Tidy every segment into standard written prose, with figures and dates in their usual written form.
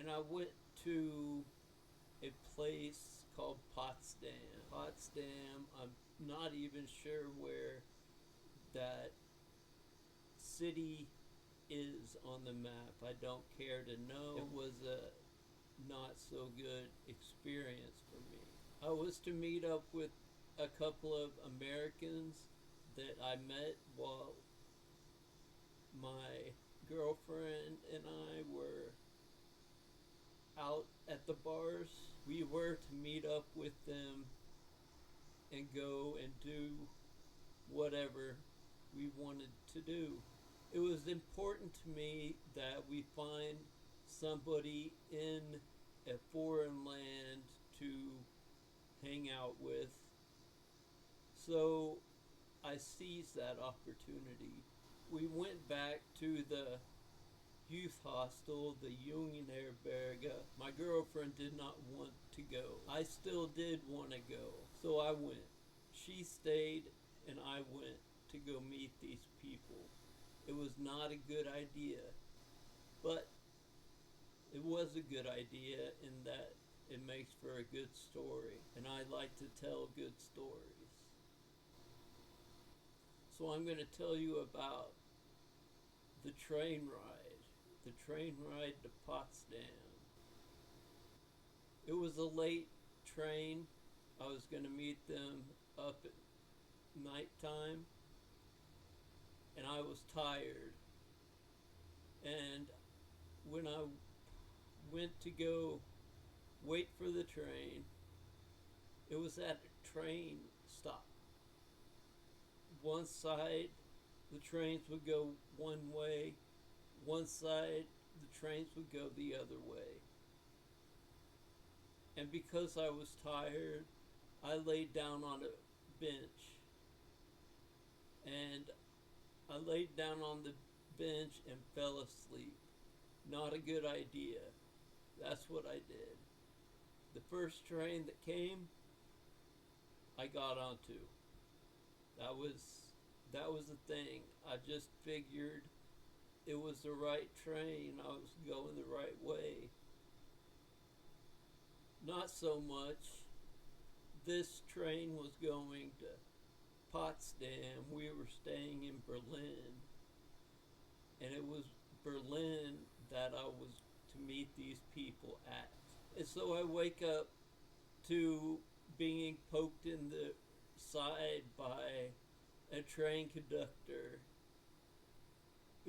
and I went to a place called Potsdam. Potsdam, I'm not even sure where that city is on the map. I don't care to know. It was a not so good experience for me. I was to meet up with a couple of Americans that I met while my girlfriend and I were out at the bars. We were to meet up with them and go and do whatever we wanted to do. It was important to me that we find somebody in a foreign land to hang out with. So I seized that opportunity. We went back to the youth hostel, the Jungenherberge. My girlfriend did not want to go. I still did want to go, so I went. She stayed and I went to go meet these people. It was not a good idea, but it was a good idea in that it makes for a good story, and I like to tell good stories. So I'm going to tell you about the train ride. The train ride to Potsdam. It was a late train. I was going to meet them up at nighttime, and I was tired. And when I went to go wait for the train, it was at a train stop. One side, the trains would go one way, one side, the trains would go the other way. And because I was tired, I laid down on a bench. And I laid down on the bench and fell asleep. Not a good idea. That's what I did. The first train that came, I got onto. That was the thing. I just figured it was the right train. I was going the right way. Not so much. This train was going to Potsdam. We were staying in Berlin. And it was Berlin that I was to meet these people at. And so I wake up to being poked in the side by a train conductor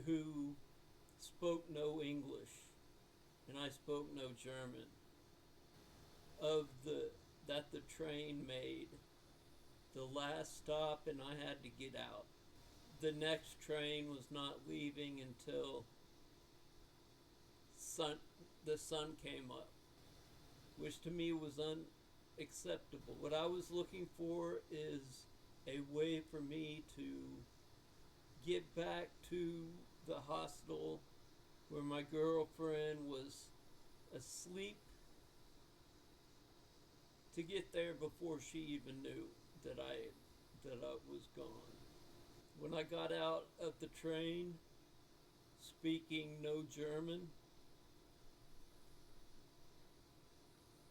who spoke no English and I spoke no German. That the train made the last stop and I had to get out. The next train was not leaving until the sun came up, which to me was unacceptable. What I was looking for is a way for me to get back to the hostel where my girlfriend was asleep, to get there before she even knew that I was gone. When I got out of the train, speaking no German,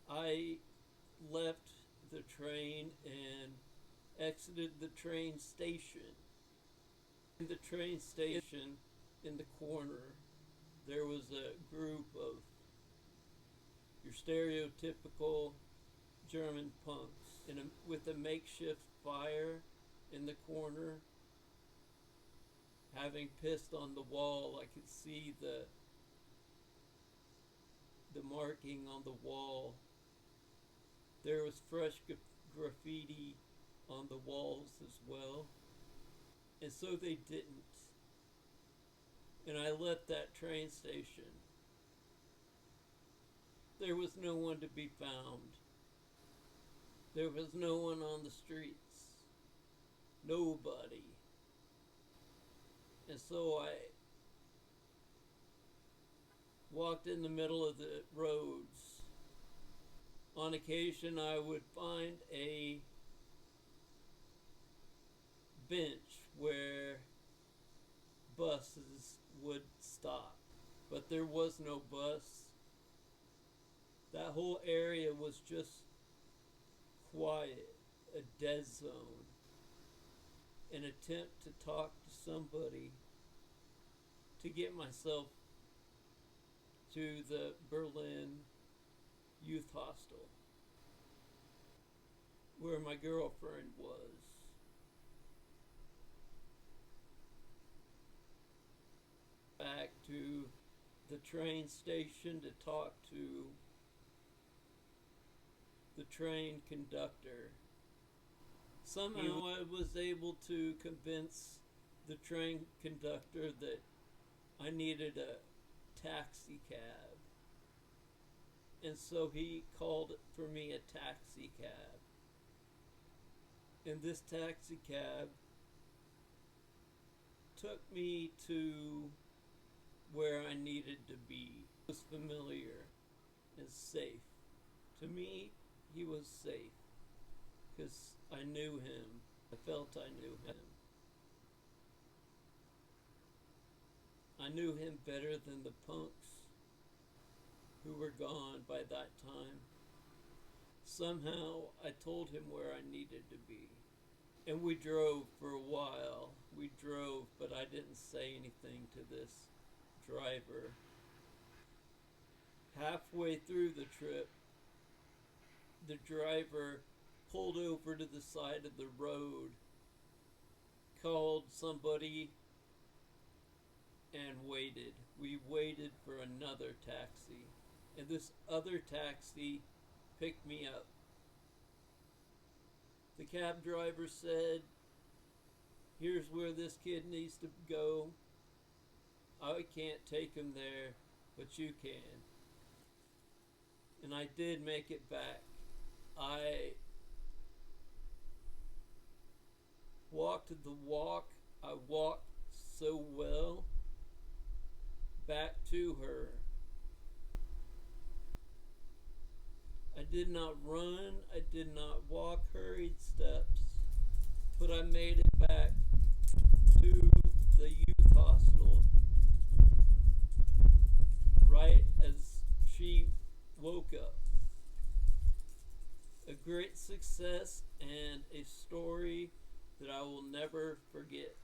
I left the train and exited the train station. In the train station, in the corner, there was a group of your stereotypical German punks with a makeshift fire in the corner. Having pissed on the wall, I could see the marking on the wall. There was fresh graffiti on the walls as well. And so they didn't. And I left that train station. There was no one to be found. There was no one on the streets. Nobody. And so I walked in the middle of the roads. On occasion, I would find a bench where buses would stop, but there was no bus. That whole area was just quiet, a dead zone. An attempt to talk to somebody to get myself to the Berlin youth hostel where my girlfriend was. Back to the train station to talk to the train conductor. Somehow I was able to convince the train conductor that I needed a taxi cab. And so he called for me a taxi cab. And this taxi cab took me to where I needed to be. It was familiar and safe. To me, he was safe because I knew him. I felt I knew him. I knew him better than the punks who were gone by that time. Somehow I told him where I needed to be. And we drove for a while. We drove, but I didn't say anything to this driver. Halfway through the trip, the driver pulled over to the side of the road, called somebody, and waited. We waited for another taxi. And this other taxi picked me up. The cab driver said, "Here's where this kid needs to go. I can't take him there, but you can." And I did make it back. I walked the walk. I walked so well back to her. I did not run. I did not walk hurried steps, but I made it back to the youth hostel right as she woke up. A great success and a story that I will never forget.